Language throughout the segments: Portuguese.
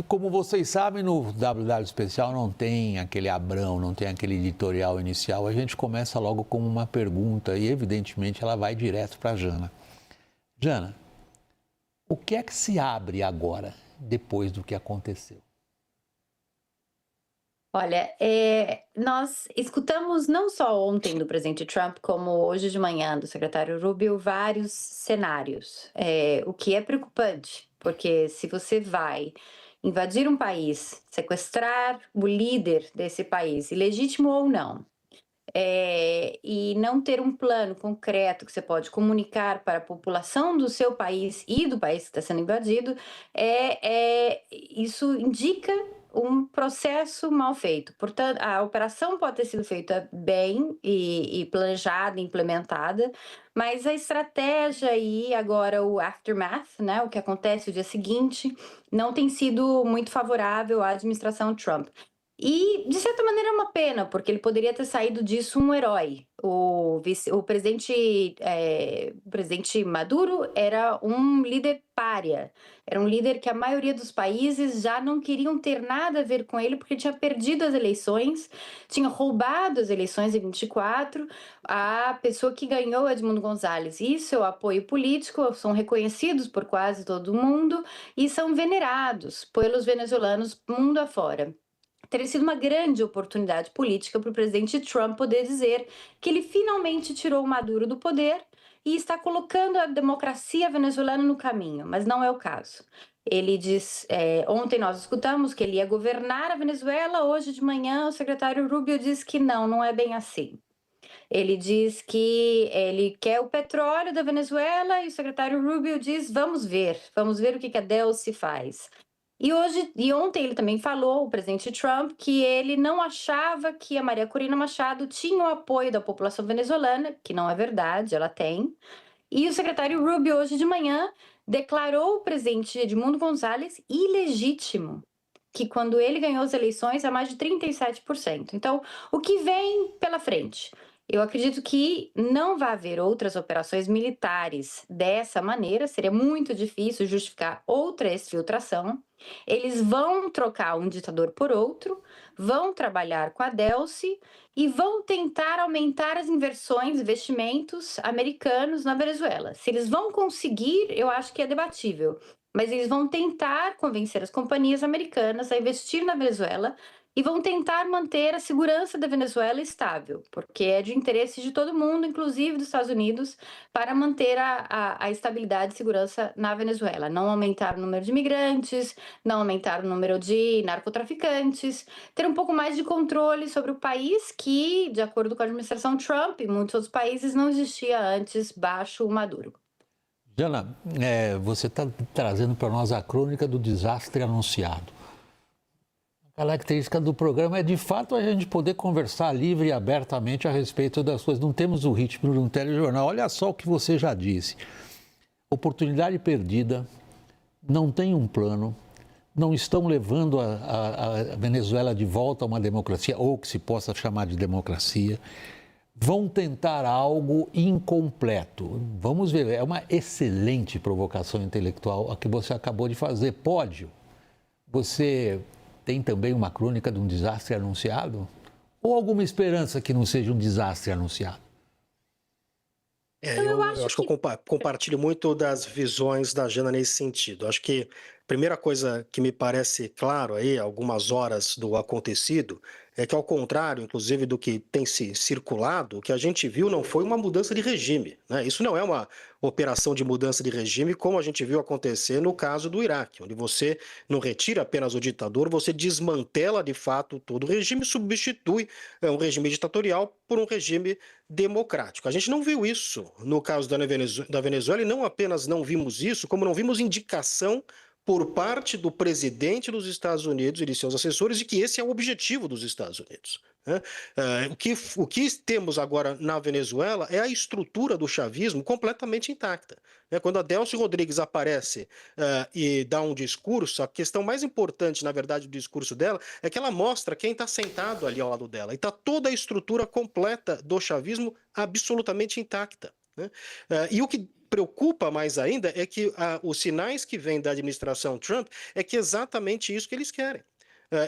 Como vocês sabem, no WW Especial não tem aquele Abrão, não tem aquele editorial inicial. A gente começa logo com uma pergunta e, evidentemente, ela vai direto para a Jana. Jana, o que é que se abre agora, depois do que aconteceu? Olha, nós escutamos não só ontem do presidente Trump, como hoje de manhã do secretário Rubio, vários cenários, o que é preocupante, porque se você vai invadir um país, sequestrar o líder desse país, ilegítimo ou não, e não ter um plano concreto que você pode comunicar para a população do seu país e do país que está sendo invadido, isso indica um processo mal feito. Portanto, a operação pode ter sido feita bem e planejada, implementada, mas a estratégia e agora o aftermath, né, o que acontece o dia seguinte, não tem sido muito favorável à administração Trump. E, de certa maneira, é uma pena, porque ele poderia ter saído disso um herói. O presidente Maduro era um líder pária, era um líder que a maioria dos países já não queriam ter nada a ver com ele, porque tinha perdido as eleições, tinha roubado as eleições em 24, a pessoa que ganhou, Edmundo Gonzalez, e seu apoio político são reconhecidos por quase todo mundo e são venerados pelos venezuelanos mundo afora. Teria sido uma grande oportunidade política para o presidente Trump poder dizer que ele finalmente tirou o Maduro do poder e está colocando a democracia venezuelana no caminho, mas não é o caso. Ele diz, ontem nós escutamos que ele ia governar a Venezuela, hoje de manhã o secretário Rubio diz que não é bem assim. Ele diz que ele quer o petróleo da Venezuela e o secretário Rubio diz, vamos ver o que a Delcy faz. E ontem ele também falou, o presidente Trump, que ele não achava que a Maria Corina Machado tinha o apoio da população venezuelana, que não é verdade, ela tem. E o secretário Rubio, hoje de manhã, declarou o presidente Edmundo Gonzalez ilegítimo, que quando ele ganhou as eleições é mais de 37%. Então, o que vem pela frente? Eu acredito que não vai haver outras operações militares dessa maneira, seria muito difícil justificar outra exfiltração. Eles vão trocar um ditador por outro, vão trabalhar com a Delcy e vão tentar aumentar as investimentos americanos na Venezuela. Se eles vão conseguir, eu acho que é debatível, mas eles vão tentar convencer as companhias americanas a investir na Venezuela e vão tentar manter a segurança da Venezuela estável, porque é de interesse de todo mundo, inclusive dos Estados Unidos, para manter a estabilidade e segurança na Venezuela. Não aumentar o número de imigrantes, não aumentar o número de narcotraficantes, ter um pouco mais de controle sobre o país que, de acordo com a administração Trump e muitos outros países, não existia antes baixo o Maduro. Jana, você está trazendo para nós a crônica do desastre anunciado. A característica do programa é, de fato, a gente poder conversar livre e abertamente a respeito das coisas. Não temos o ritmo de um telejornal. Olha só o que você já disse. Oportunidade perdida, não tem um plano, não estão levando a Venezuela de volta a uma democracia, ou que se possa chamar de democracia. Vão tentar algo incompleto. Vamos ver, é uma excelente provocação intelectual a que você acabou de fazer. Pódio, você tem também uma crônica de um desastre anunciado? Ou alguma esperança que não seja um desastre anunciado? Eu Eu acho acho que que eu compartilho muito das visões da Jana nesse sentido. Acho que a primeira coisa que me parece claro aí, algumas horas do acontecido, é que ao contrário, inclusive, do que tem se circulado, o que a gente viu não foi uma mudança de regime, né? Isso não é uma operação de mudança de regime como a gente viu acontecer no caso do Iraque, onde você não retira apenas o ditador, você desmantela de fato todo o regime e substitui um regime ditatorial por um regime democrático. A gente não viu isso no caso da Venezuela e não apenas não vimos isso, como não vimos indicação por parte do presidente dos Estados Unidos e de seus assessores de que esse é o objetivo dos Estados Unidos, né? O que temos agora na Venezuela é a estrutura do chavismo completamente intacta, né? Quando a Delcy Rodrigues aparece e dá um discurso, a questão mais importante, na verdade, do discurso dela é que ela mostra quem está sentado ali ao lado dela. E está toda a estrutura completa do chavismo absolutamente intacta, né? E o que preocupa mais ainda é que os sinais que vêm da administração Trump é que é exatamente isso que eles querem.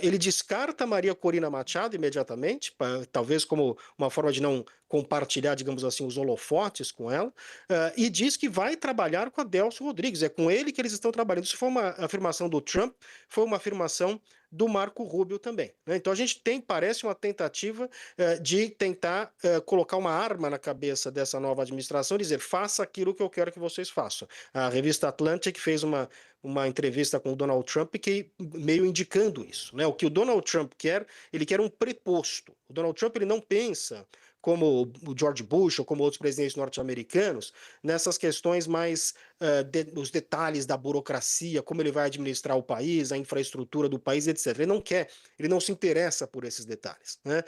Ele descarta Maria Corina Machado imediatamente, talvez como uma forma de não compartilhar, digamos assim, os holofotes com ela, e diz que vai trabalhar com Adelso Rodrigues. É com ele que eles estão trabalhando. Isso foi uma afirmação do Trump, foi uma afirmação do Marco Rubio também, né? Então a gente parece uma tentativa de tentar colocar uma arma na cabeça dessa nova administração e dizer, faça aquilo que eu quero que vocês façam. A revista Atlantic fez uma entrevista com o Donald Trump que meio indicando isso, né? O que o Donald Trump quer, ele quer um preposto. O Donald Trump ele não pensa como o George Bush ou como outros presidentes norte-americanos, nessas questões mais os detalhes da burocracia, como ele vai administrar o país, a infraestrutura do país, etc. Ele não quer, ele não se interessa por esses detalhes, né?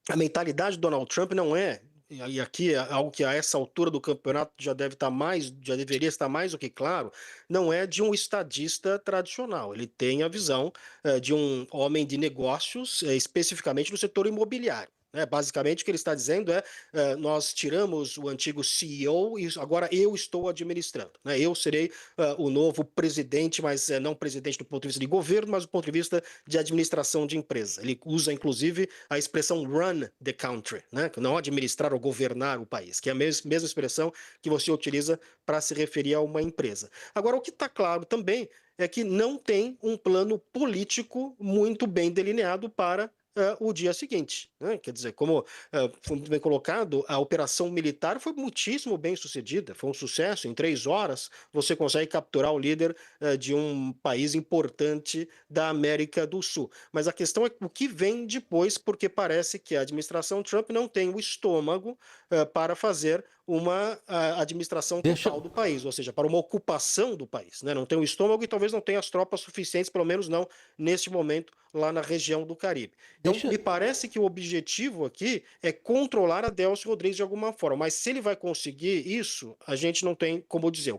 A mentalidade do Donald Trump não é, e aqui é algo que a essa altura do campeonato já deveria estar mais do que claro, não é de um estadista tradicional. Ele tem a visão de um homem de negócios, especificamente no setor imobiliário. Basicamente, o que ele está dizendo é: nós tiramos o antigo CEO e agora eu estou administrando. Eu serei o novo presidente, mas não presidente do ponto de vista de governo, mas do ponto de vista de administração de empresa. Ele usa, inclusive, a expressão run the country, não administrar ou governar o país, que é a mesma expressão que você utiliza para se referir a uma empresa. Agora, o que está claro também é que não tem um plano político muito bem delineado para o dia seguinte, né? Quer dizer, como foi muito bem colocado, a operação militar foi muitíssimo bem sucedida, foi um sucesso. Em 3 horas você consegue capturar o líder de um país importante da América do Sul. Mas a questão é o que vem depois, porque parece que a administração Trump não tem o estômago para fazer uma administração total do país, ou seja, para uma ocupação do país, né? Não tem o estômago e talvez não tenha as tropas suficientes, pelo menos não neste momento, lá na região do Caribe. Então, me parece que o objetivo aqui é controlar Adelso Rodrigues de alguma forma, mas se ele vai conseguir isso, a gente não tem como dizer.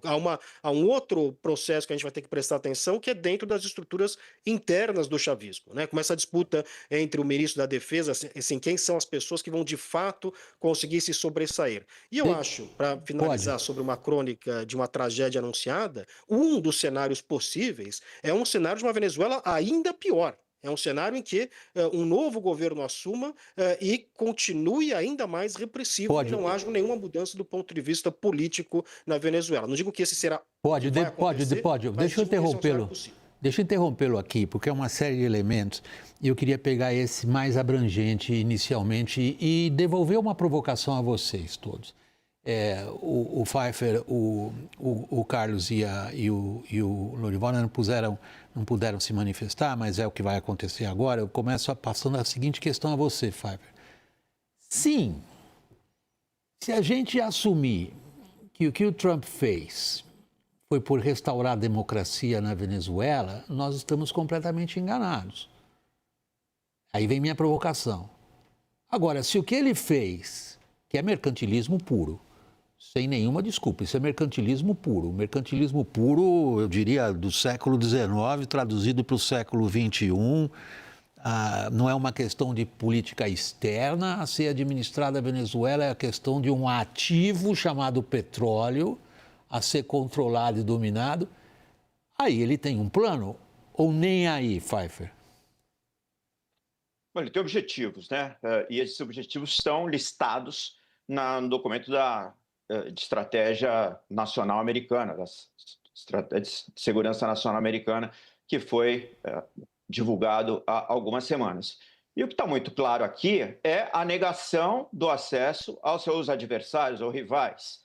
Há um outro processo que a gente vai ter que prestar atenção, que é dentro das estruturas internas do chavismo, né? Como essa disputa entre o ministro da Defesa, assim, quem são as pessoas que vão de fato conseguir se sobressair. E eu acho, para finalizar sobre uma crônica de uma tragédia anunciada, um dos cenários possíveis é um cenário de uma Venezuela ainda pior. É um cenário em que um novo governo assuma e continue ainda mais repressivo e não haja nenhuma mudança do ponto de vista político na Venezuela. Não digo que esse será Pode. Deixa eu interrompê-lo. Deixa eu interrompê-lo aqui, porque é uma série de elementos e eu queria pegar esse mais abrangente inicialmente e devolver uma provocação a vocês todos. O Pfeiffer, o Carlos e o Lorival não puderam se manifestar, mas é o que vai acontecer agora. Eu começo passando a seguinte questão a você, Pfeiffer. Sim, se a gente assumir que o que o Trump fez foi por restaurar a democracia na Venezuela, nós estamos completamente enganados. Aí vem minha provocação. Agora, se o que ele fez, que é mercantilismo puro, sem nenhuma desculpa, isso é mercantilismo puro. Mercantilismo puro, eu diria, do século XIX, traduzido para o século XXI. Não é uma questão de política externa a ser administrada a Venezuela, é a questão de um ativo chamado petróleo a ser controlado e dominado. Aí ele tem um plano ou nem aí, Pfeiffer? Bom, ele tem objetivos, né? E esses objetivos estão listados no documento de estratégia nacional americana, da estratégia de segurança nacional americana, que foi divulgado há algumas semanas. E o que está muito claro aqui é a negação do acesso aos seus adversários ou rivais.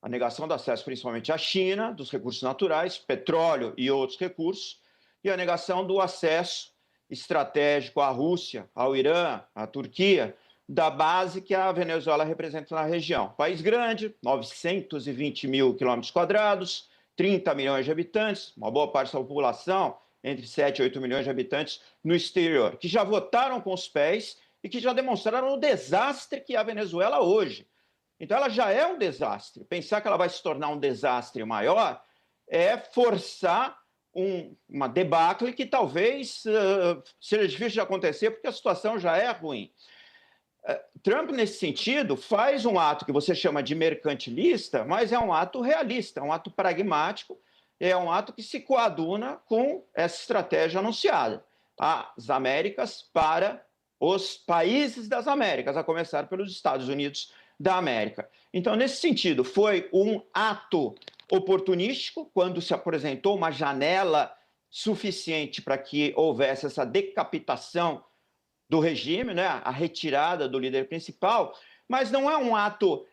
A negação do acesso principalmente à China, dos recursos naturais, petróleo e outros recursos, e a negação do acesso estratégico à Rússia, ao Irã, à Turquia, da base que a Venezuela representa na região. País grande, 920 mil quilômetros quadrados, 30 milhões de habitantes, uma boa parte da população, entre 7 e 8 milhões de habitantes, no exterior, que já votaram com os pés e que já demonstraram o desastre que é a Venezuela hoje. Então, ela já é um desastre. Pensar que ela vai se tornar um desastre maior é forçar uma debacle que talvez seja difícil de acontecer, porque a situação já é ruim. Trump, nesse sentido, faz um ato que você chama de mercantilista, mas é um ato realista, é um ato pragmático, é um ato que se coaduna com essa estratégia anunciada. As Américas para os países das Américas, a começar pelos Estados Unidos da América. Então, nesse sentido, foi um ato oportunístico, quando se apresentou uma janela suficiente para que houvesse essa decapitação do regime, né, a retirada do líder principal, mas não é um ato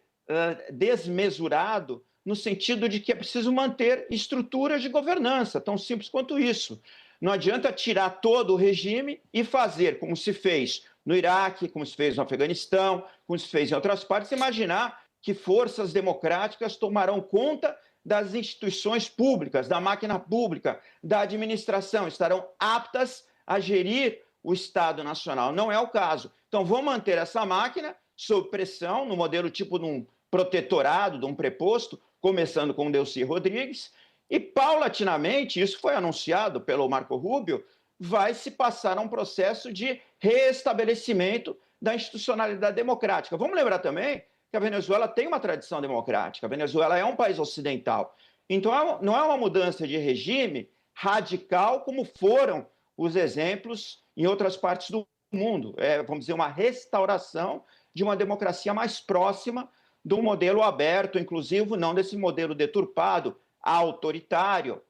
desmesurado no sentido de que é preciso manter estruturas de governança, tão simples quanto isso. Não adianta tirar todo o regime e fazer como se fez no Iraque, como se fez no Afeganistão, como se fez em outras partes, imaginar que forças democráticas tomarão conta das instituições públicas, da máquina pública, da administração, estarão aptas a gerir o Estado Nacional. Não é o caso. Então, vão manter essa máquina sob pressão, no modelo tipo de um protetorado, de um preposto, começando com Delcy Rodrigues, e paulatinamente, isso foi anunciado pelo Marco Rubio, vai se passar a um processo de reestabelecimento da institucionalidade democrática. Vamos lembrar também que a Venezuela tem uma tradição democrática, a Venezuela é um país ocidental. Então, não é uma mudança de regime radical como foram os exemplos em outras partes do mundo. Vamos dizer, uma restauração de uma democracia mais próxima de um modelo aberto, inclusive, não desse modelo deturpado, autoritário,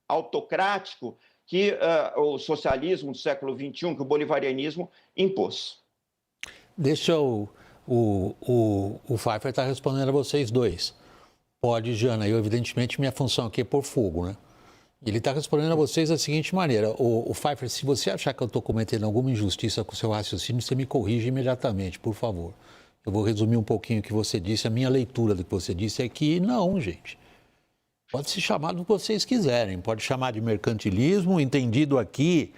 autocrático, que o socialismo do século XXI, que o bolivarianismo impôs. Deixa o Pfeiffer estar respondendo a vocês dois. Pode, Jana. Eu, evidentemente, minha função aqui é pôr fogo, né? Ele está respondendo a vocês da seguinte maneira. O Pfeiffer, se você achar que eu estou cometendo alguma injustiça com o seu raciocínio, você me corrige imediatamente, por favor. Eu vou resumir um pouquinho o que você disse. A minha leitura do que você disse é que não, gente. Pode se chamar do que vocês quiserem. Pode chamar de mercantilismo, entendido aqui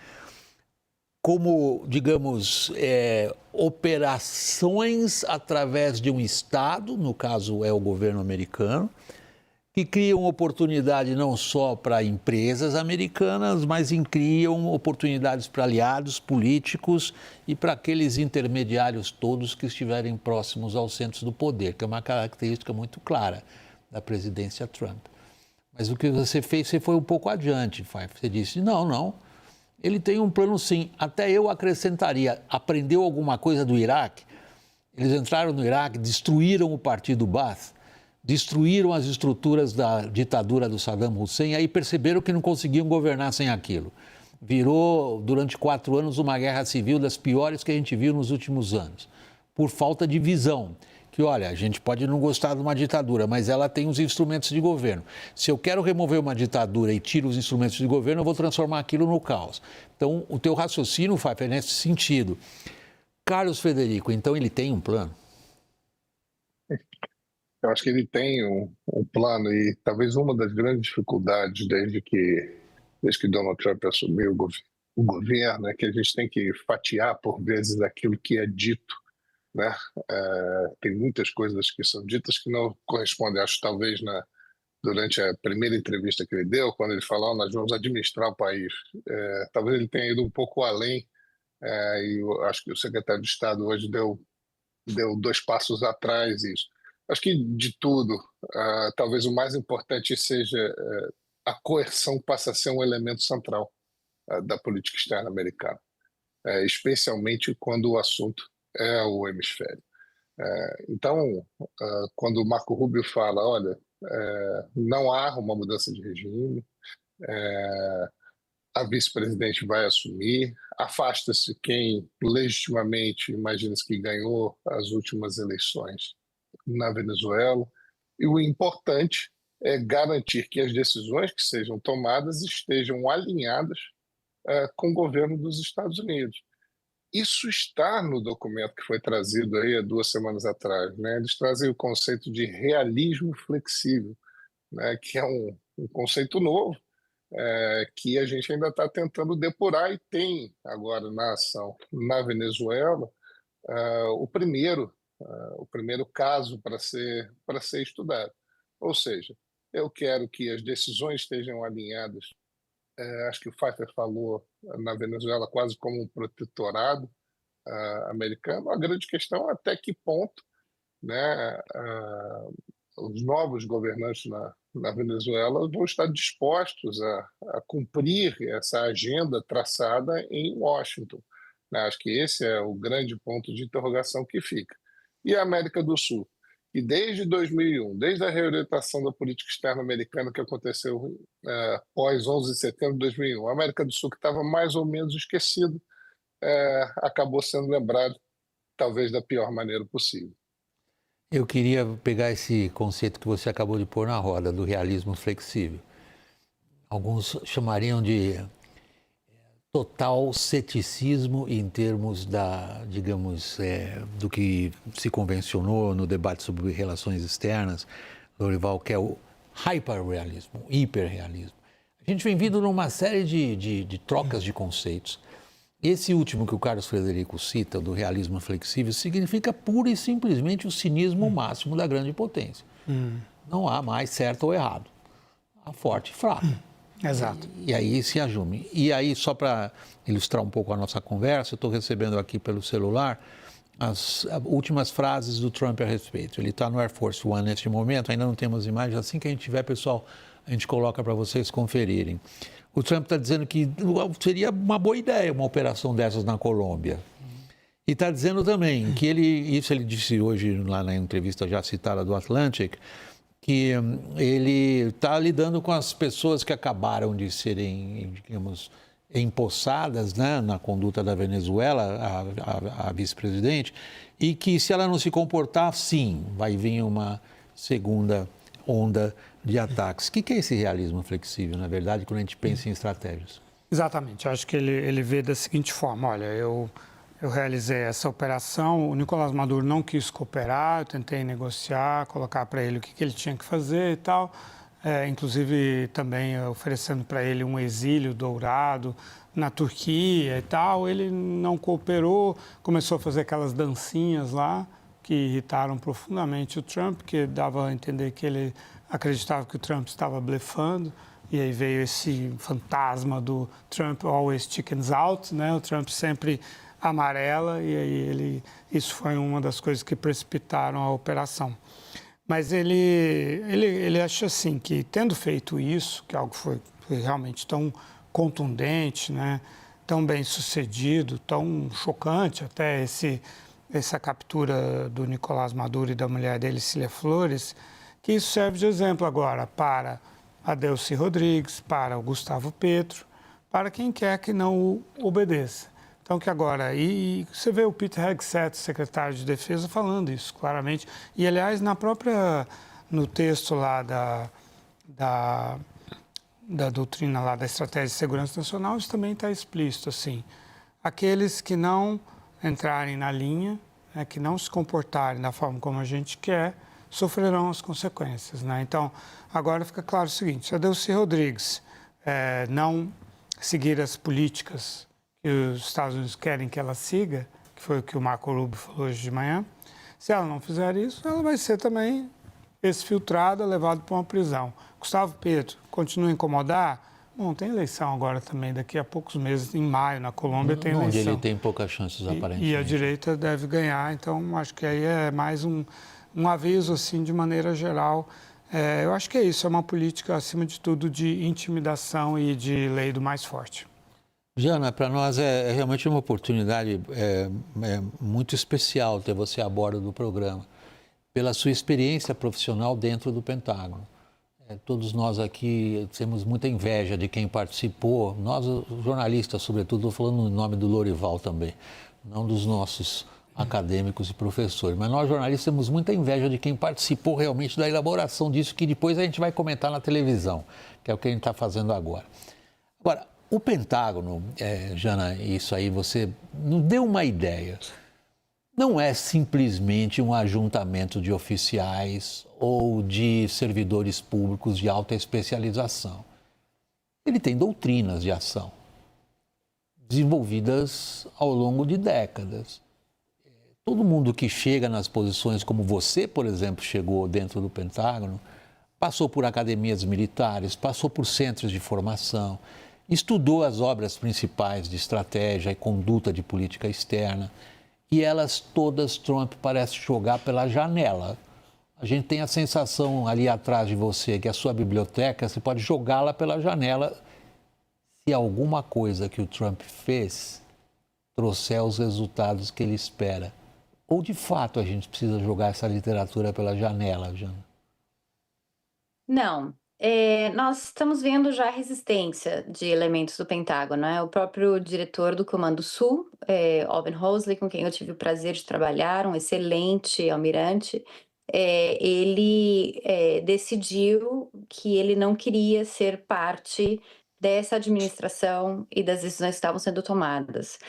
como, digamos, operações através de um Estado, no caso é o governo americano, que criam oportunidade não só para empresas americanas, mas criam oportunidades para aliados políticos e para aqueles intermediários todos que estiverem próximos aos centros do poder, que é uma característica muito clara da presidência Trump. Mas o que você fez, você foi um pouco adiante, Pfeiffer. Você disse, não, ele tem um plano sim. Até eu acrescentaria, aprendeu alguma coisa do Iraque? Eles entraram no Iraque, destruíram o partido Baath, destruíram as estruturas da ditadura do Saddam Hussein, aí perceberam que não conseguiam governar sem aquilo. Virou, durante 4 anos, uma guerra civil das piores que a gente viu nos últimos anos, por falta de visão. Que, olha, a gente pode não gostar de uma ditadura, mas ela tem os instrumentos de governo. Se eu quero remover uma ditadura e tiro os instrumentos de governo, eu vou transformar aquilo no caos. Então, o teu raciocínio, Pfeiffer, é nesse sentido. Carlos Frederico, então ele tem um plano? Eu acho que ele tem um plano e talvez uma das grandes dificuldades desde que Donald Trump assumiu o governo é que a gente tem que fatiar por vezes aquilo que é dito, né? Tem muitas coisas que são ditas que não correspondem. Acho que talvez durante a primeira entrevista que ele deu, quando ele falou nós vamos administrar o país, talvez ele tenha ido um pouco além, e eu acho que o secretário de Estado hoje deu 2 passos atrás isso. Acho que de tudo, talvez o mais importante seja a coerção passa a ser um elemento central da política externa americana, especialmente quando o assunto é o hemisfério. Então, quando o Marco Rubio fala, olha, não há uma mudança de regime, a vice-presidente vai assumir, afasta-se quem legitimamente imagina-se que ganhou as últimas eleições na Venezuela, e o importante é garantir que as decisões que sejam tomadas estejam alinhadas com o governo dos Estados Unidos. Isso está no documento que foi trazido aí há 2 semanas atrás, né? Eles trazem o conceito de realismo flexível, né? Que é um conceito novo, que a gente ainda está tentando depurar e tem agora na ação na Venezuela o primeiro caso para ser estudado. Ou seja, eu quero que as decisões estejam alinhadas. Acho que o Pfeiffer falou na Venezuela quase como um protetorado, americano. A grande questão é até que ponto, né, os novos governantes na Venezuela vão estar dispostos a cumprir essa agenda traçada em Washington. Acho que esse é o grande ponto de interrogação que fica. E a América do Sul, que desde 2001, desde a reorientação da política externa americana que aconteceu pós 11 de setembro de 2001, a América do Sul, que estava mais ou menos esquecido, acabou sendo lembrado, talvez da pior maneira possível. Eu queria pegar esse conceito que você acabou de pôr na roda, do realismo flexível. Alguns chamariam de total ceticismo em termos do que se convencionou no debate sobre relações externas, Lorival, que é o hiperrealismo, hiperrealismo. A gente vem vindo numa série de trocas de conceitos. Esse último que o Carlos Frederico cita, do realismo flexível, significa pura e simplesmente o cinismo máximo da grande potência. Não há mais certo ou errado. Há forte e fraco. Exato. E aí se ajume. E aí, só para ilustrar um pouco a nossa conversa, eu estou recebendo aqui pelo celular as últimas frases do Trump a respeito. Ele está no Air Force One neste momento, ainda não temos imagens. Assim que a gente tiver, pessoal, a gente coloca para vocês conferirem. O Trump está dizendo que seria uma boa ideia uma operação dessas na Colômbia. E está dizendo também que isso ele disse hoje lá na entrevista já citada do Atlantic, que ele está lidando com as pessoas que acabaram de serem, digamos, empossadas, né, na conduta da Venezuela, a vice-presidente, e que se ela não se comportar, sim, vai vir uma segunda onda de ataques. O que é esse realismo flexível, na verdade, quando a gente pensa em estratégias? Exatamente. Eu acho que ele vê da seguinte forma: olha, eu realizei essa operação, o Nicolás Maduro não quis cooperar, eu tentei negociar, colocar para ele o que ele tinha que fazer e tal, inclusive também oferecendo para ele um exílio dourado na Turquia e tal. Ele não cooperou, começou a fazer aquelas dancinhas lá que irritaram profundamente o Trump, que dava a entender que ele acreditava que o Trump estava blefando. E aí veio esse fantasma do Trump always chickens out, né? O Trump sempre amarela, e aí isso foi uma das coisas que precipitaram a operação. Mas ele acha assim que, tendo feito isso, que algo foi realmente tão contundente, né? Tão bem sucedido, tão chocante até essa captura do Nicolás Maduro e da mulher dele, Cília Flores, que isso serve de exemplo agora para a Delcy Rodrigues, para o Gustavo Petro, para quem quer que não o obedeça. Então, que agora, e você vê o Pete Hegseth, secretário de Defesa, falando isso claramente. E, aliás, no texto lá da doutrina lá da Estratégia de Segurança Nacional, isso também está explícito, assim. Aqueles que não entrarem na linha, né, que não se comportarem da forma como a gente quer, sofrerão as consequências, né? Então, agora fica claro o seguinte: se a Delcy Rodrigues não seguir as políticas que os Estados Unidos querem que ela siga, que foi o que o Marco Rubio falou hoje de manhã, se ela não fizer isso, ela vai ser também exfiltrada, levada para uma prisão. Gustavo Petro continua a incomodar? Bom, tem eleição agora também, daqui a poucos meses, em maio, na Colômbia tem eleição. Onde ele tem poucas chances, aparentemente. E a direita deve ganhar, então acho que aí é mais um aviso, assim, de maneira geral. Eu acho que é isso, é uma política, acima de tudo, de intimidação e de lei do mais forte. Jana, para nós é realmente uma oportunidade muito especial ter você a bordo do programa, pela sua experiência profissional dentro do Pentágono. Todos nós aqui temos muita inveja de quem participou, nós jornalistas, sobretudo, estou falando no nome do Lorival também, não dos nossos acadêmicos e professores, mas nós jornalistas temos muita inveja de quem participou realmente da elaboração disso, que depois a gente vai comentar na televisão, que é o que a gente está fazendo agora. Agora, o Pentágono, Jana, isso aí você nos deu uma ideia, não é simplesmente um ajuntamento de oficiais ou de servidores públicos de alta especialização. Ele tem doutrinas de ação, desenvolvidas ao longo de décadas. Todo mundo que chega nas posições como você, por exemplo, chegou dentro do Pentágono, passou por academias militares, passou por centros de formação, estudou as obras principais de estratégia e conduta de política externa. e elas todas Trump parece jogar pela janela. A gente tem a sensação ali atrás de você que a sua biblioteca, você pode jogá-la pela janela se alguma coisa que o Trump fez trouxer os resultados que ele espera. Ou, de fato, a gente precisa jogar essa literatura pela janela, Jana? Não. Nós estamos vendo já a resistência de elementos do Pentágono, né? O próprio diretor do Comando Sul, Alvin Hosley, com quem eu tive o prazer de trabalhar, um excelente almirante, ele decidiu que ele não queria ser parte dessa administração e das decisões que estavam sendo tomadas.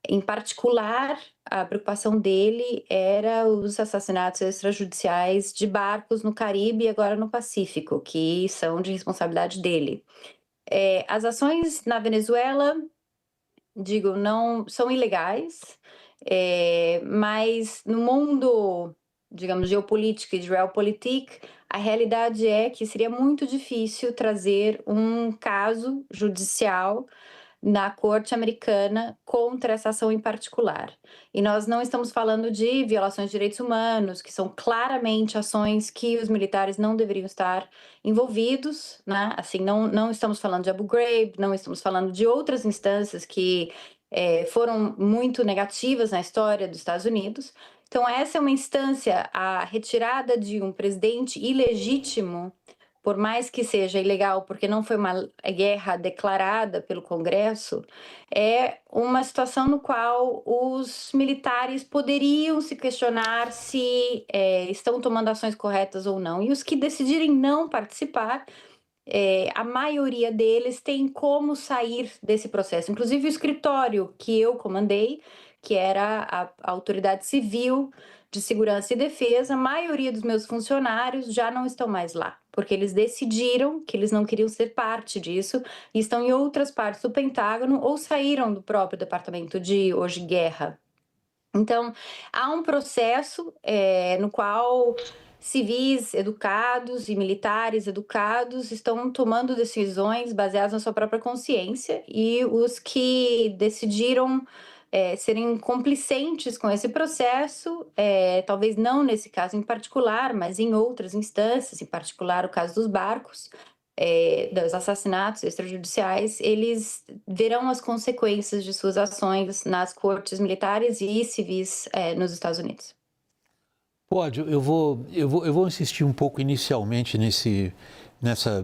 Em particular, a preocupação dele era os assassinatos extrajudiciais de barcos no Caribe e agora no Pacífico, que são de responsabilidade dele. As ações na Venezuela, digo, não são ilegais, mas no mundo, digamos, geopolítico e de realpolitik, a realidade é que seria muito difícil trazer um caso judicial na corte americana contra essa ação em particular. E nós não estamos falando de violações de direitos humanos, que são claramente ações que os militares não deveriam estar envolvidos, né? Assim, não estamos falando de Abu Ghraib, não estamos falando de outras instâncias que foram muito negativas na história dos Estados Unidos. Então, essa é uma instância, a retirada de um presidente ilegítimo, por mais que seja ilegal, porque não foi uma guerra declarada pelo Congresso, é uma situação no qual os militares poderiam se questionar se estão tomando ações corretas ou não. E os que decidirem não participar, a maioria deles tem como sair desse processo. Inclusive o escritório que eu comandei, que era a Autoridade Civil de Segurança e Defesa, a maioria dos meus funcionários já não estão mais lá, porque eles decidiram que eles não queriam ser parte disso e estão em outras partes do Pentágono ou saíram do próprio Departamento de hoje guerra. Então, há um processo no qual civis educados e militares educados estão tomando decisões baseadas na sua própria consciência e os que decidiram serem complicentes com esse processo, talvez não nesse caso em particular, mas em outras instâncias, em particular o caso dos barcos, dos assassinatos extrajudiciais, eles verão as consequências de suas ações nas cortes militares e civis nos Estados Unidos. Pode, eu vou insistir um pouco inicialmente nessa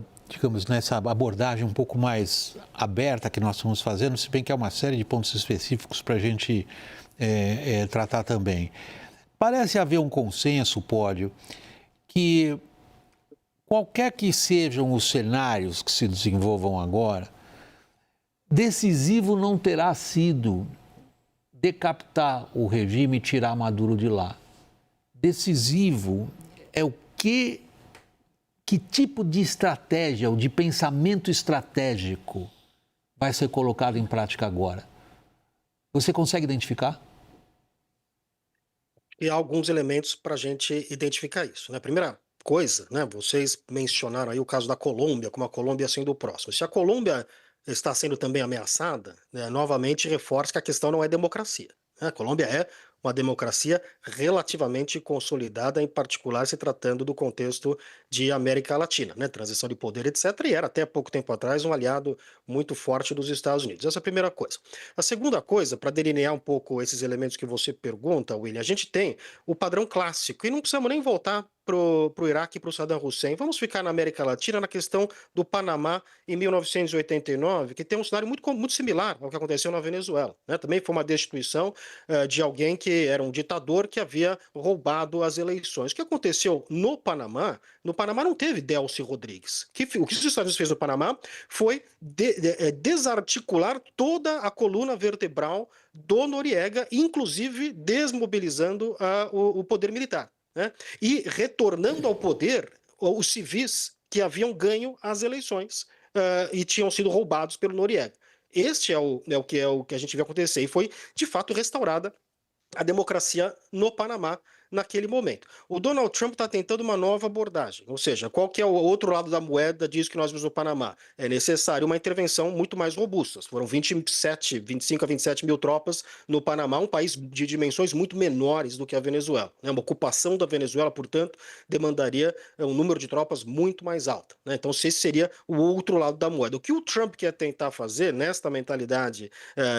abordagem um pouco mais aberta que nós estamos fazendo, se bem que há uma série de pontos específicos para a gente tratar também. Parece haver um consenso, Pódio, que qualquer que sejam os cenários que se desenvolvam agora, decisivo não terá sido decapitar o regime e tirar Maduro de lá. Decisivo é o que tipo de estratégia ou de pensamento estratégico vai ser colocado em prática agora? Você consegue identificar? E há alguns elementos para a gente identificar isso, né? Primeira coisa, né? Vocês mencionaram aí o caso da Colômbia, como a Colômbia sendo o próximo. Se a Colômbia está sendo também ameaçada, né, novamente reforça que a questão não é democracia, né? A Colômbia é uma democracia relativamente consolidada, em particular se tratando do contexto de América Latina, né? Transição de poder, etc. E era até pouco tempo atrás um aliado muito forte dos Estados Unidos. Essa é a primeira coisa. A segunda coisa, para delinear um pouco esses elementos que você pergunta, William, a gente tem o padrão clássico, e não precisamos nem voltar para o Iraque e para o Saddam Hussein. Vamos ficar na América Latina, na questão do Panamá em 1989, que tem um cenário muito similar ao que aconteceu na Venezuela, né? Também foi uma destituição de alguém que era um ditador que havia roubado as eleições. O que aconteceu no Panamá não teve Delcy Rodrigues. O que os Estados Unidos fez no Panamá foi desarticular toda a coluna vertebral do Noriega, inclusive desmobilizando o poder militar, né? E retornando ao poder os civis que haviam ganho as eleições e tinham sido roubados pelo Noriega. Este é o que a gente viu acontecer, e foi de fato restaurada a democracia no Panamá naquele momento. O Donald Trump está tentando uma nova abordagem, ou seja, qual que é o outro lado da moeda disso que nós vimos no Panamá? É necessário uma intervenção muito mais robusta. Foram 25 a 27 mil tropas no Panamá, um país de dimensões muito menores do que a Venezuela. Uma ocupação da Venezuela, portanto, demandaria um número de tropas muito mais alto. Então, esse seria o outro lado da moeda. O que o Trump quer tentar fazer nesta mentalidade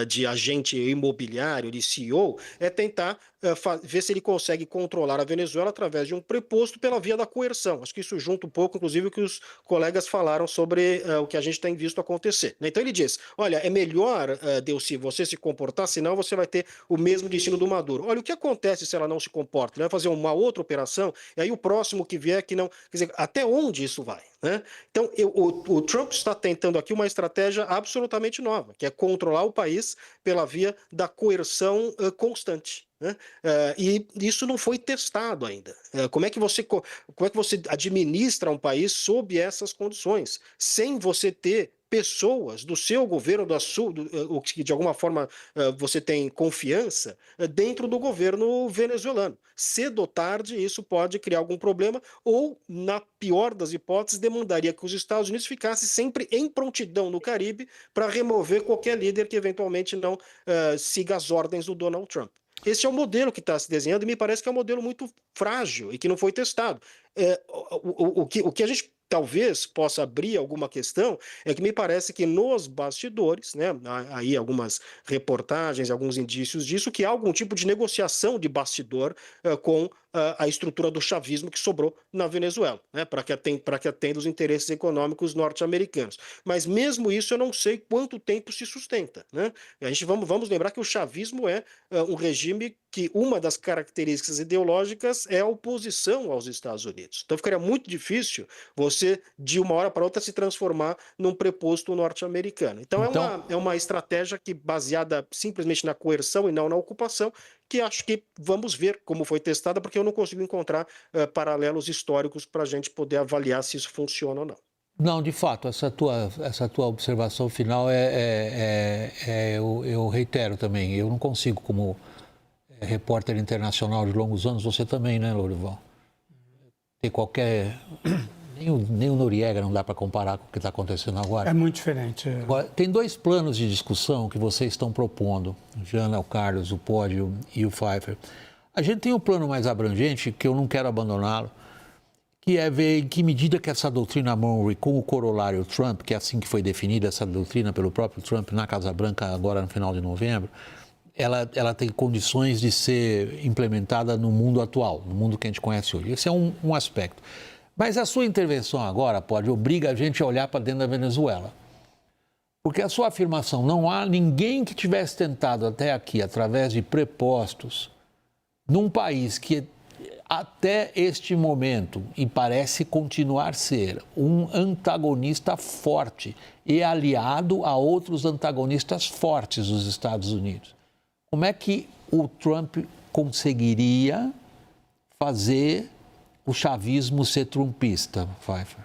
de agente imobiliário, de CEO, é tentar ver se ele consegue controlar a Venezuela através de um preposto pela via da coerção. Acho que isso junta um pouco, inclusive, o que os colegas falaram sobre o que a gente tem visto acontecer. Então ele diz, olha, é melhor, Delcy, você se comportar, senão você vai ter o mesmo destino do Maduro. Olha, o que acontece se ela não se comporta? Ele vai fazer uma outra operação, e aí o próximo que vier que não... Quer dizer, até onde isso vai? Então, o Trump está tentando aqui uma estratégia absolutamente nova, que é controlar o país pela via da coerção constante. E isso não foi testado ainda. Como é que você administra um país sob essas condições, sem você ter pessoas do seu governo, o que de alguma forma você tem confiança dentro do governo venezuelano. Cedo ou tarde isso pode criar algum problema ou, na pior das hipóteses, demandaria que os Estados Unidos ficassem sempre em prontidão no Caribe para remover qualquer líder que eventualmente não siga as ordens do Donald Trump. Esse é o modelo que está se desenhando e me parece que é um modelo muito frágil e que não foi testado. O que a gente talvez possa abrir alguma questão é que me parece que nos bastidores, há aí algumas reportagens, alguns indícios disso, que há algum tipo de negociação de bastidor com a estrutura do chavismo que sobrou na Venezuela, para que atenda os interesses econômicos norte-americanos. Mas mesmo isso eu não sei quanto tempo se sustenta. A gente vamos lembrar que o chavismo é um regime que uma das características ideológicas é a oposição aos Estados Unidos. Então ficaria muito difícil você, de uma hora para outra, se transformar num preposto norte-americano. Então é uma estratégia que, baseada simplesmente na coerção e não na ocupação, que acho que vamos ver como foi testada, porque eu não consigo encontrar paralelos históricos para a gente poder avaliar se isso funciona ou não. Não, de fato, essa tua observação final eu reitero também. Eu não consigo, como repórter internacional de longos anos, você também, né, Lourival? Tem qualquer... Nem o Noriega não dá para comparar com o que está acontecendo agora. É muito diferente. Agora, tem dois planos de discussão que vocês estão propondo, Jana, o Carlos, o Pódio e o Pfeiffer. A gente tem um plano mais abrangente, que eu não quero abandoná-lo, que é ver em que medida que essa doutrina Monroe, com o corolário Trump, que é assim que foi definida essa doutrina pelo próprio Trump na Casa Branca agora no final de novembro, ela tem condições de ser implementada no mundo atual, no mundo que a gente conhece hoje. Esse é um aspecto. Mas a sua intervenção agora, obriga a gente a olhar para dentro da Venezuela. Porque a sua afirmação, não há ninguém que tivesse tentado até aqui, através de prepostos, num país que até este momento, e parece continuar ser, um antagonista forte e aliado a outros antagonistas fortes dos Estados Unidos. Como é que o Trump conseguiria fazer o chavismo ser trumpista, Pfeiffer?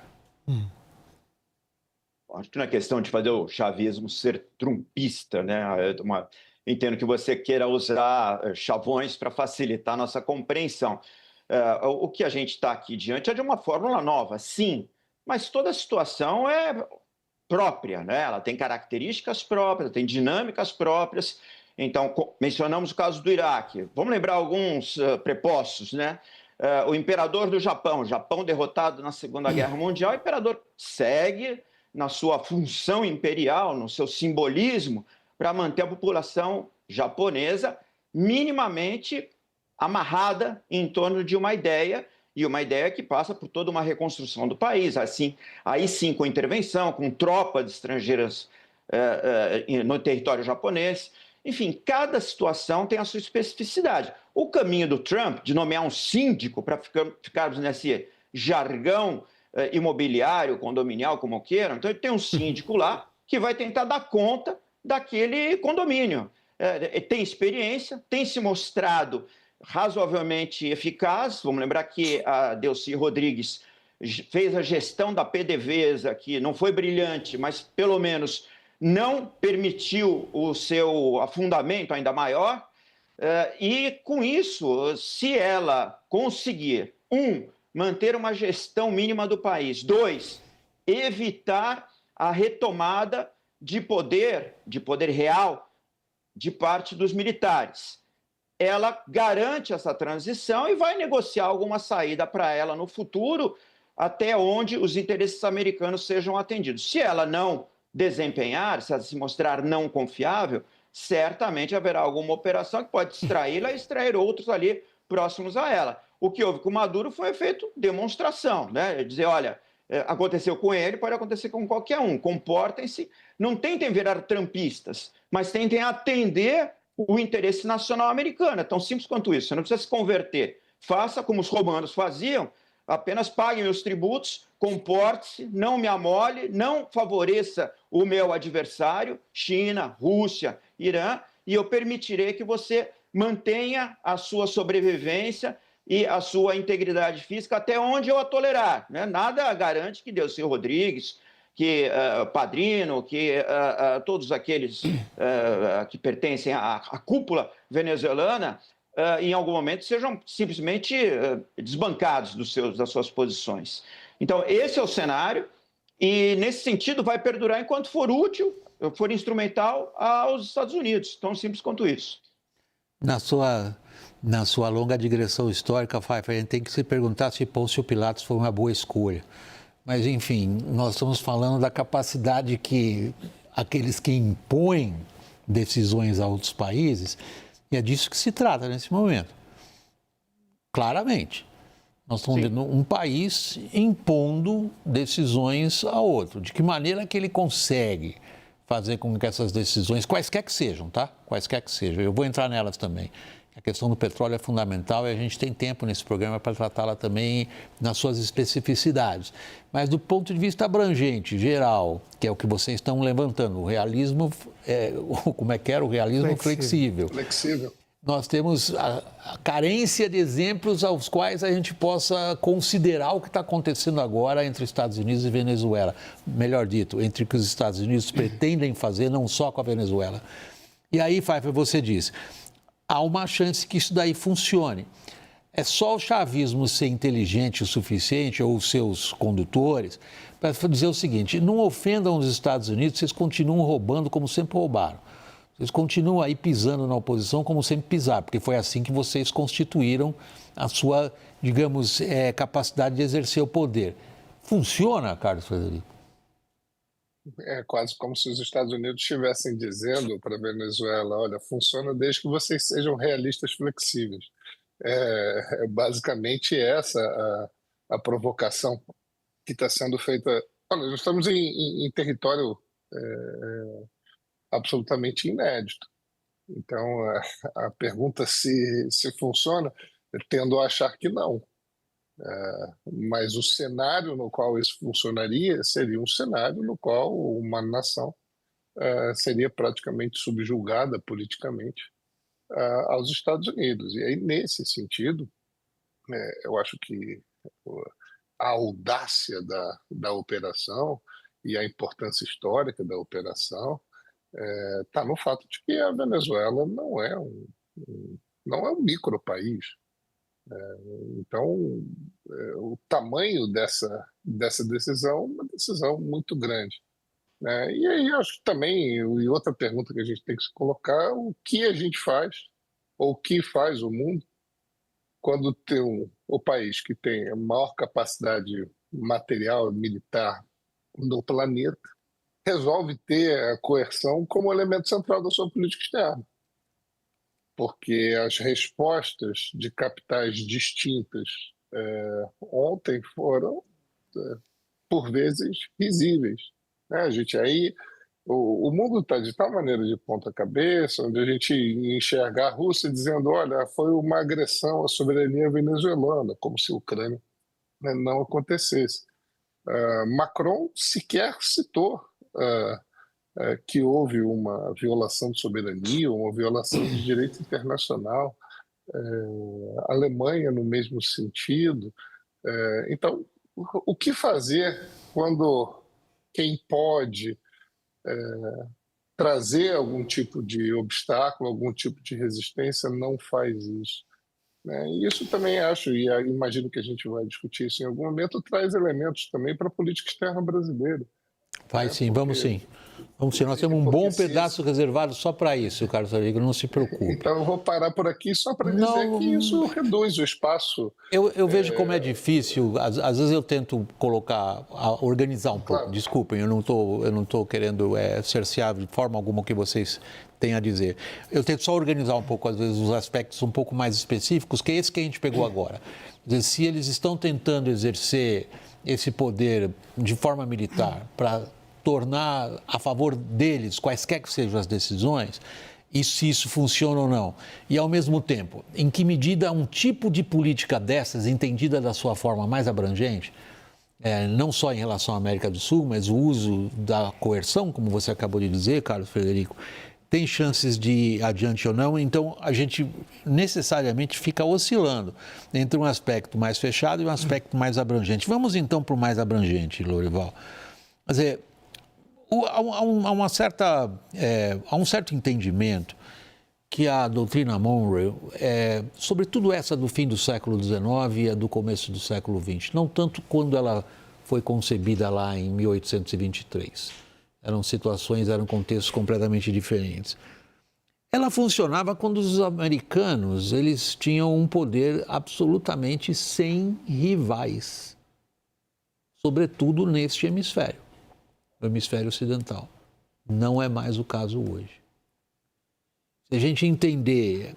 Acho que não é questão de fazer o chavismo ser trumpista, né? Entendo que você queira usar chavões para facilitar a nossa compreensão. O que a gente está aqui diante é de uma fórmula nova, sim, mas toda a situação é própria, né? Ela tem características próprias, tem dinâmicas próprias. Então, mencionamos o caso do Iraque. Vamos lembrar alguns prepostos, né? O imperador do Japão, o Japão derrotado na Segunda Guerra Mundial, o imperador segue na sua função imperial, no seu simbolismo, para manter a população japonesa minimamente amarrada em torno de uma ideia, e uma ideia que passa por toda uma reconstrução do país, assim, aí sim com intervenção, com tropas estrangeiras no território japonês. Enfim, cada situação tem a sua especificidade. O caminho do Trump de nomear um síndico, para ficarmos nesse jargão imobiliário, condominial, como queiram, então ele tem um síndico lá que vai tentar dar conta daquele condomínio. Tem experiência, tem se mostrado razoavelmente eficaz. Vamos lembrar que a Delcy Rodrigues fez a gestão da PDVSA, que não foi brilhante, mas pelo menos não permitiu o seu afundamento ainda maior. E, com isso, se ela conseguir, manter uma gestão mínima do país, 2, evitar a retomada de poder real de parte dos militares, ela garante essa transição e vai negociar alguma saída para ela no futuro, até onde os interesses americanos sejam atendidos. Se ela não desempenhar, se ela se mostrar não confiável, certamente haverá alguma operação que pode distraí-la e extrair outros ali próximos a ela. O que houve com Maduro foi efeito demonstração, né? Dizer, olha, aconteceu com ele, pode acontecer com qualquer um. Comportem-se, não tentem virar trumpistas, mas tentem atender o interesse nacional americano. É tão simples quanto isso. Você não precisa se converter. Faça como os romanos faziam, apenas pague meus tributos, comporte-se, não me amole, não favoreça o meu adversário, China, Rússia, Irã, e eu permitirei que você mantenha a sua sobrevivência e a sua integridade física até onde eu a tolerar. Né? Nada garante que Delcy Rodrigues, que Padrino, que todos aqueles que pertencem à cúpula venezuelana, em algum momento sejam simplesmente desbancados das suas posições. Então, esse é o cenário e, nesse sentido, vai perdurar enquanto for útil, for instrumental aos Estados Unidos. Tão simples quanto isso. Na sua longa digressão histórica, Pfeiffer, a gente tem que se perguntar se Pôncio Pilatos foi uma boa escolha. Mas, enfim, nós estamos falando da capacidade que aqueles que impõem decisões a outros países, e é disso que se trata nesse momento. Claramente. Nós estamos vendo um país impondo decisões a outro. De que maneira que ele consegue fazer com que essas decisões, quaisquer que sejam, tá? Quaisquer que sejam, eu vou entrar nelas também. A questão do petróleo é fundamental e a gente tem tempo nesse programa para tratá-la também nas suas especificidades. Mas do ponto de vista abrangente, geral, que é o que vocês estão levantando, o realismo, como é que era? O realismo flexível. Nós temos a carência de exemplos aos quais a gente possa considerar o que está acontecendo agora entre Estados Unidos e Venezuela. Melhor dito, entre o que os Estados Unidos pretendem fazer, não só com a Venezuela. E aí, Pfeiffer, você disse, há uma chance que isso daí funcione. É só o chavismo ser inteligente o suficiente, ou os seus condutores, para dizer o seguinte, não ofendam os Estados Unidos, vocês continuam roubando como sempre roubaram. Vocês continuam aí pisando na oposição como sempre pisaram, porque foi assim que vocês constituíram a sua, digamos, capacidade de exercer o poder. Funciona, Carlos Frederico? É quase como se os Estados Unidos estivessem dizendo para a Venezuela, olha, funciona desde que vocês sejam realistas flexíveis. É basicamente essa a provocação que está sendo feita. Olha, nós estamos em território absolutamente inédito. Então, a pergunta se funciona, eu tendo a achar que não. Mas o cenário no qual isso funcionaria seria um cenário no qual uma nação seria praticamente subjugada politicamente aos Estados Unidos. E aí, nesse sentido, eu acho que a audácia da operação e a importância histórica da operação está no fato de que a Venezuela não é um micropaís. Então, o tamanho dessa decisão é uma decisão muito grande. Né? E aí, acho que também, e outra pergunta que a gente tem que se colocar, o que a gente faz, ou o que faz o mundo, quando tem o país que tem a maior capacidade material e militar do planeta, resolve ter a coerção como elemento central da sua política externa. Porque as respostas de capitais distintas ontem foram, por vezes, risíveis. Né? A gente aí, o mundo está de tal maneira de ponta cabeça, onde a gente enxerga a Rússia dizendo, olha, foi uma agressão à soberania venezuelana, como se a Ucrânia não acontecesse. Macron sequer citou que houve uma violação de soberania, uma violação de direito internacional, a Alemanha no mesmo sentido. Então, o que fazer quando quem pode trazer algum tipo de obstáculo, algum tipo de resistência, não faz isso, né? E isso também acho, e imagino que a gente vai discutir isso em algum momento, traz elementos também para a política externa brasileira. Vai sim, vamos sim. Vamos sim, nós temos um Porque bom se pedaço reservado só para isso, Carlos Rodrigo, não se preocupe. Então eu vou parar por aqui só para dizer Não, que isso reduz o espaço. eu vejo como é difícil, às vezes eu tento organizar um pouco, Claro. desculpem, eu não estou querendo cercear de forma alguma o que vocês têm a dizer. Eu tento só organizar um pouco, às vezes, os aspectos um pouco mais específicos, que é esse que a gente pegou agora. Quer dizer, se eles estão tentando exercer esse poder de forma militar para tornar a favor deles quaisquer que sejam as decisões, e se isso funciona ou não. E, ao mesmo tempo, em que medida um tipo de política dessas, entendida da sua forma mais abrangente, não só em relação à América do Sul, mas o uso da coerção, como você acabou de dizer, Carlos Frederico, tem chances de ir adiante ou não, então a gente necessariamente fica oscilando entre um aspecto mais fechado e um aspecto mais abrangente. Vamos então para o mais abrangente, Lorival. Quer dizer, há um certo entendimento que a doutrina Monroe, sobretudo essa do fim do século XIX e a do começo do século XX, não tanto quando ela foi concebida lá em 1823. Eram contextos completamente diferentes. Ela funcionava quando os americanos eles tinham um poder absolutamente sem rivais, sobretudo neste hemisfério. No hemisfério ocidental. Não é mais o caso hoje. Se a gente entender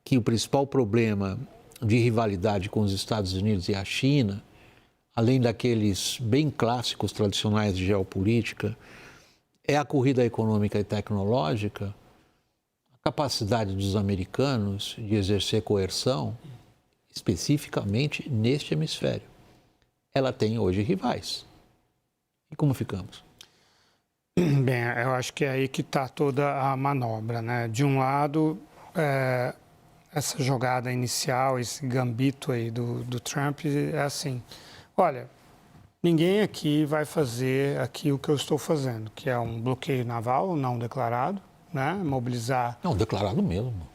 que o principal problema de rivalidade com os Estados Unidos e a China, além daqueles bem clássicos tradicionais de geopolítica, é a corrida econômica e tecnológica, a capacidade dos americanos de exercer coerção, especificamente neste hemisfério. Ela tem hoje rivais. E como ficamos? Bem, eu acho que é aí que está toda a manobra, né? De um lado, essa jogada inicial, esse gambito aí do Trump é assim, olha, ninguém aqui vai fazer aqui o que eu estou fazendo, que é um bloqueio naval não declarado, né? Mobilizar... Não, declarado mesmo.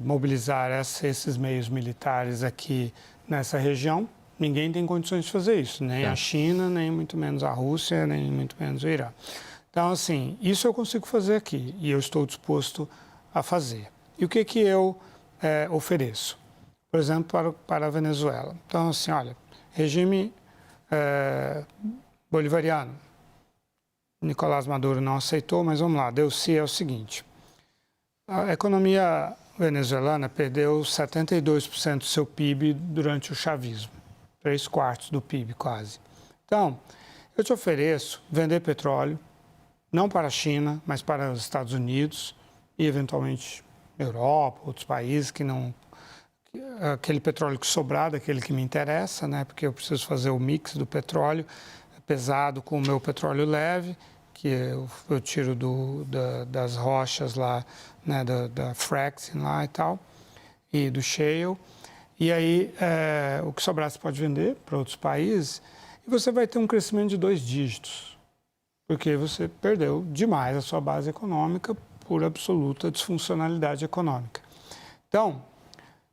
Mobilizar esses meios militares aqui nessa região. Ninguém tem condições de fazer isso, nem a China, nem muito menos a Rússia, nem muito menos o Irã. Então, assim, isso eu consigo fazer aqui e eu estou disposto a fazer. E o que eu ofereço? Por exemplo, para a Venezuela. Então, assim, olha, regime bolivariano. Nicolás Maduro não aceitou, mas vamos lá, deu-se é o seguinte. A economia venezuelana perdeu 72% do seu PIB durante o chavismo. 3/4 do PIB, quase. Então, eu te ofereço vender petróleo, não para a China, mas para os Estados Unidos e, eventualmente, Europa, outros países que não... Aquele petróleo que sobrar, daquele que me interessa, né? Porque eu preciso fazer o mix do petróleo pesado com o meu petróleo leve, que eu tiro das rochas lá, né? Da fracking lá e tal, e do shale. E aí, o que sobrar você pode vender para outros países e você vai ter um crescimento de 2 dígitos, porque você perdeu demais a sua base econômica por absoluta disfuncionalidade econômica. Então,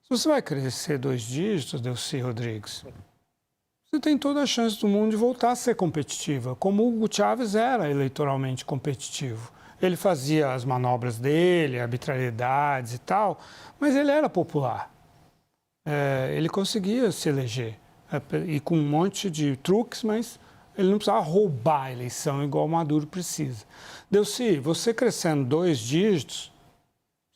se você vai crescer 2 dígitos, Delcy Rodrigues, você tem toda a chance do mundo de voltar a ser competitiva, como o Hugo Chávez era eleitoralmente competitivo. Ele fazia as manobras dele, arbitrariedades e tal, mas ele era popular. Ele conseguia se eleger, e com um monte de truques, mas ele não precisava roubar a eleição igual o Maduro precisa. Delcy, você crescendo 2 dígitos,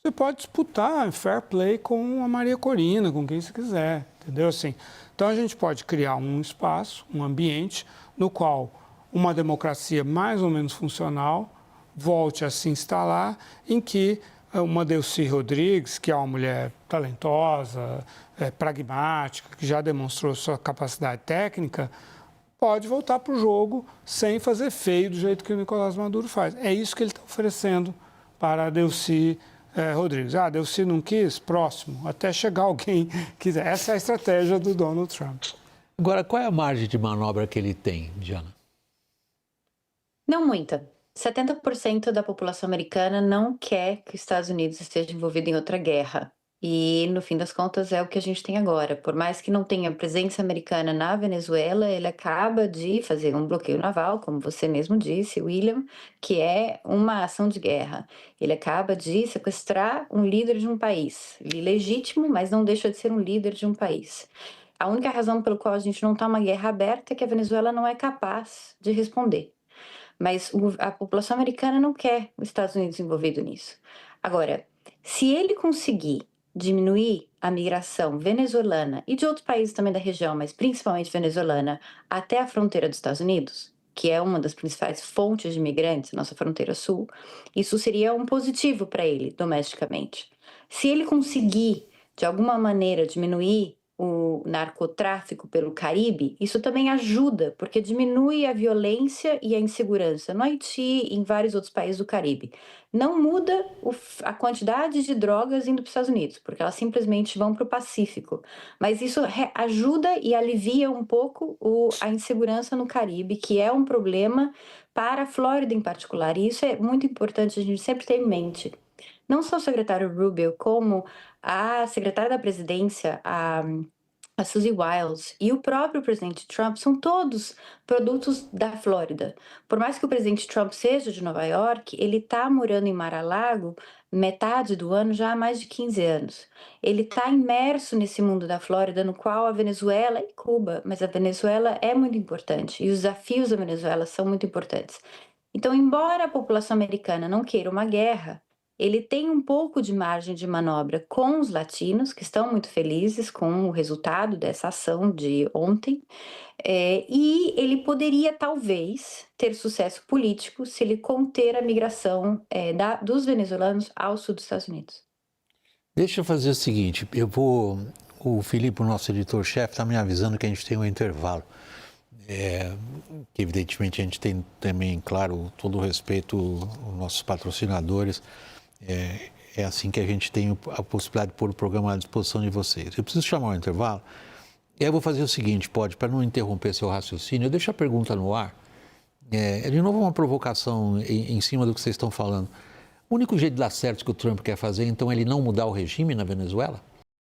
você pode disputar fair play com a Maria Corina, com quem você quiser, entendeu? Assim, então a gente pode criar um espaço, um ambiente no qual uma democracia mais ou menos funcional volte a se instalar, em que uma Delcy Rodrigues, que é uma mulher talentosa, pragmática, que já demonstrou sua capacidade técnica, pode voltar para o jogo sem fazer feio do jeito que o Nicolás Maduro faz. É isso que ele está oferecendo para a Delcy Rodrigues. Ah, Delcy não quis? Próximo, até chegar alguém que quiser. Essa é a estratégia do Donald Trump. Agora, qual é a margem de manobra que ele tem, Diana? Não muita. 70% da população americana não quer que os Estados Unidos esteja envolvido em outra guerra. E, no fim das contas, é o que a gente tem agora. Por mais que não tenha presença americana na Venezuela, ele acaba de fazer um bloqueio naval, como você mesmo disse, William, que é uma ação de guerra. Ele acaba de sequestrar um líder de um país. Ilegítimo, mas não deixa de ser um líder de um país. A única razão pela qual a gente não está uma guerra aberta é que a Venezuela não é capaz de responder. Mas a população americana não quer os Estados Unidos envolvido nisso. Agora, se ele conseguir diminuir a migração venezuelana e de outros países também da região, mas principalmente venezuelana, até a fronteira dos Estados Unidos, que é uma das principais fontes de imigrantes, nossa fronteira sul, isso seria um positivo para ele domesticamente. Se ele conseguir, de alguma maneira, diminuir o narcotráfico pelo Caribe, isso também ajuda, porque diminui a violência e a insegurança no Haiti e em vários outros países do Caribe. Não muda a quantidade de drogas indo para os Estados Unidos, porque elas simplesmente vão para o Pacífico. Mas isso ajuda e alivia um pouco a insegurança no Caribe, que é um problema para a Flórida em particular. E isso é muito importante a gente sempre ter em mente. Não só o secretário Rubio, como a secretária da presidência, a Suzy Wiles, e o próprio presidente Trump são todos produtos da Flórida. Por mais que o presidente Trump seja de Nova York, ele está morando em Mar-a-Lago metade do ano já há mais de 15 anos. Ele está imerso nesse mundo da Flórida, no qual a Venezuela e Cuba, mas a Venezuela é muito importante e os desafios da Venezuela são muito importantes. Então, embora a população americana não queira uma guerra, ele tem um pouco de margem de manobra com os latinos, que estão muito felizes com o resultado dessa ação de ontem, e ele poderia, talvez, ter sucesso político se ele conter a migração dos venezuelanos ao sul dos Estados Unidos. Deixa eu fazer o seguinte, o Filipe, o nosso editor-chefe, está me avisando que a gente tem um intervalo. Que evidentemente a gente tem também, claro, todo o respeito aos nossos patrocinadores. É assim que a gente tem a possibilidade de pôr o programa à disposição de vocês. Eu preciso chamar um intervalo. E aí eu vou fazer o seguinte, para não interromper seu raciocínio, eu deixo a pergunta no ar. De novo uma provocação em cima do que vocês estão falando. O único jeito de dar certo que o Trump quer fazer, então, é ele não mudar o regime na Venezuela?